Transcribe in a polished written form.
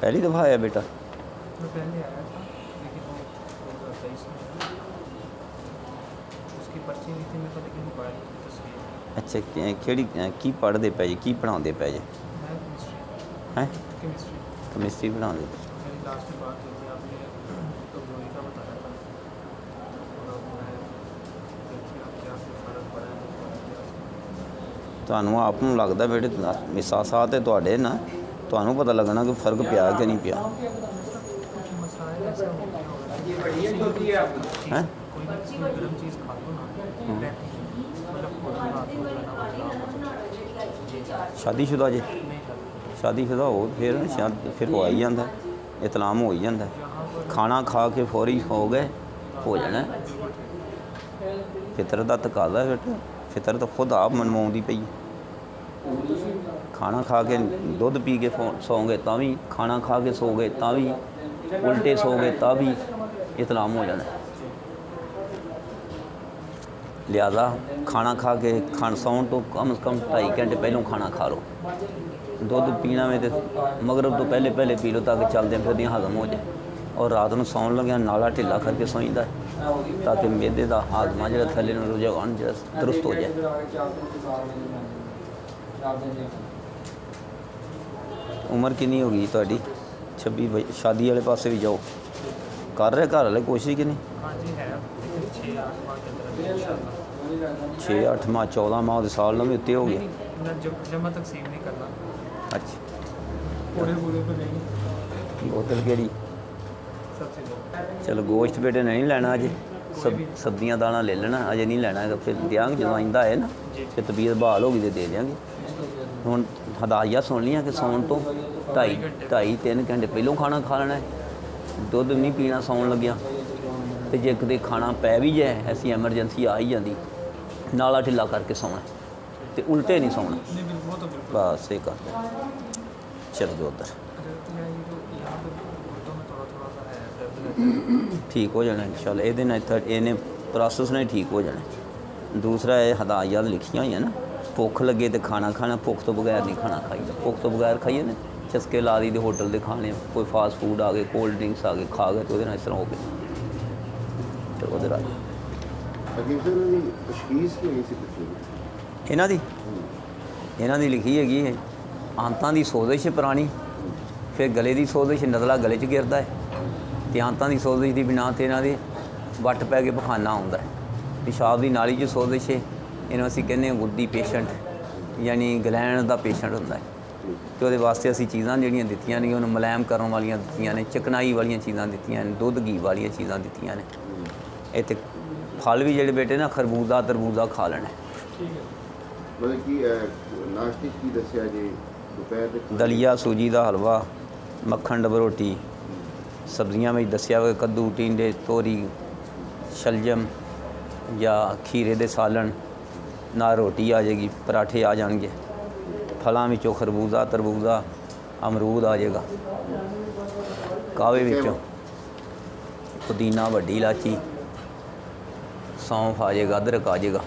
पहली दफ़ा आया बेटा? मैं पहले आया था लेकिन वो 2023 में था। उसकी पर्ची नहीं थी मेरे को, लेकिन मोबाइल की तस्वीर। अच्छा केड़ी की पढ़ते पे जी, की पढ़ाते पे जी? मैं केमिस्ट्री। हैं केमिस्ट्री केमिस्ट्री पढ़ाते? मेरी लास्ट में बात हुई थी, आपने तो जोई का बताया था। और अब मैं देखिए अब क्या फ़र्क पड़ा है, नहीं पड़ा क्या। ਤੁਹਾਨੂੰ ਆਪ ਨੂੰ ਲੱਗਦਾ ਬੇਟੇ ਮਿਸਾ ਸਾਹ ਤੇ ਤੁਹਾਡੇ ਨਾ ਤੁਹਾਨੂੰ ਪਤਾ ਲੱਗਣਾ ਕਿ ਫਰਕ ਪਿਆ ਕਿ ਨਹੀਂ ਪਿਆ? कुछ मसाइल ऐसा हो गया होगा हैं कोई भी गर्म चीज़ खा लो ना रहती है, मतलब खुद रात को जो है ना बदलाव हो जाता है। जी शादीशुदा जी? नहीं करती। शादीशुदा हो फिर शायद फिर हो ही जाता इतलाम हो ही जाता यहाँ पर खाना खा के फौरी हो गए हो जाना फितर का तकाजा है बेटा फितर तो खुद आप मनवाउंदी पई खाना खा के दुध पी के सौ गए ता भी खाना खा के सो गए ता भी उल्टे सो गए ता भी इतलाम हो जाना लिहाजा खाना खा के सौन तो कम से कम 2.5 घंटे पहलों खाना खा लो दुध पीना में तो मगरब तो पहले पहले पी लो ताकि चलदे फिरदे हजम हो जाए और रात को सौन लग्या नाला ढिला करके सोईदा ताकि मैदे का हाजमा जो थले रुझान जो दुरुस्त हो जाए। उम्र कितनी हो गई थोड़ी? 26 शादी वाले पासे भी जाओ कर रहे घर वाले कोशिश कि नहीं? हाँ जी है, लेकिन 6-8 माह के अंदर इंशाल्लाह। 6-8 माह 14 माह के साल में उत्ते हो गए। मैं जमा तकसीम नहीं करना अच्छा पूरे पे नहीं, बोतल केड़ी? सबसे ज़्यादा चलो गोश्त बेटे नहीं लेना अजे सब्जियां दाना ले लेना अजे नहीं लेना है फिर देंगे जो आइंदा है ना फिर तबीयत बहाल होगी तो दे देंगे। हुण हदायत सुन लियां कि सौन तो 2.5-3 घंटे पहलों खाना खा लेना है दुध नहीं पीना सौन लग्या तो जे किते खाना पै भी जाए ऐसी एमरजेंसी आ ही जाती नाला ढिला करके सौना तो उल्टे नहीं सौना नहीं बिल्कुल, वो तो बिल्कुल। बस ये कर चलो जो उधर अगर तो मैं ये जो यहाँ पे घुटनों में थोड़ा सा है दर्द रहता है। ठीक हो जाना इंशाल्लाह ये इन्हें प्रोसेस ने ठीक हो जाना। दूसरा ये हदायत लिखियां हुई है ना भुख लगे तो खाना खाना भुख तो बगैर नहीं खाना खाईदा भुख तो बगैर खाइए ना चस्के ला दी होटल के खाने कोई फास्ट फूड आ गए कोल्ड ड्रिंक्स आ गए खा गए तो इस तरह हो गए। चलो उधर आ जाओ इन्हों की लिखी हैगी है आंतां की सोजिश पुरानी फिर गले की सोजिश नज़ला गले च गिरता है तो आंतां की सोजिश की बिना तो इन्हों के वट पै के पखाना आता है पेशाब की नाली च सोजिश है इन्हों असीं कहने गुद्दी पेशेंट यानी ग्लैंड का पेशेंट होंदा है तो वो वास्ते असीं चीज़ां जिहड़ियां दित्तियां ने उन्होंने मुलायम करने वालियां दित्तियां ने चिकनाई वालियां चीज़ां दित्तियां ने दुध घी वालियां चीज़ां दित्तियां ने इत्थे फल भी जिहड़े बेटे ना खरबूजा तरबूजा खा लेना मतलब कि नाश्ते की दस्या जी दोपहर दलिया सूजी का हलवा मक्खन डब रोटी सब्जियां में दस्या कद्दू टिंडे तोरी शलजम या खीरे दे सालन ना रोटी आ जाएगी पराठे आ जाएंगे फलों में खरबूजा तरबूजा अमरूद आ जाएगा कावे विचों पुदीना वड्डी इलाची सौंफ आ जाएगा अदरक आ जाएगा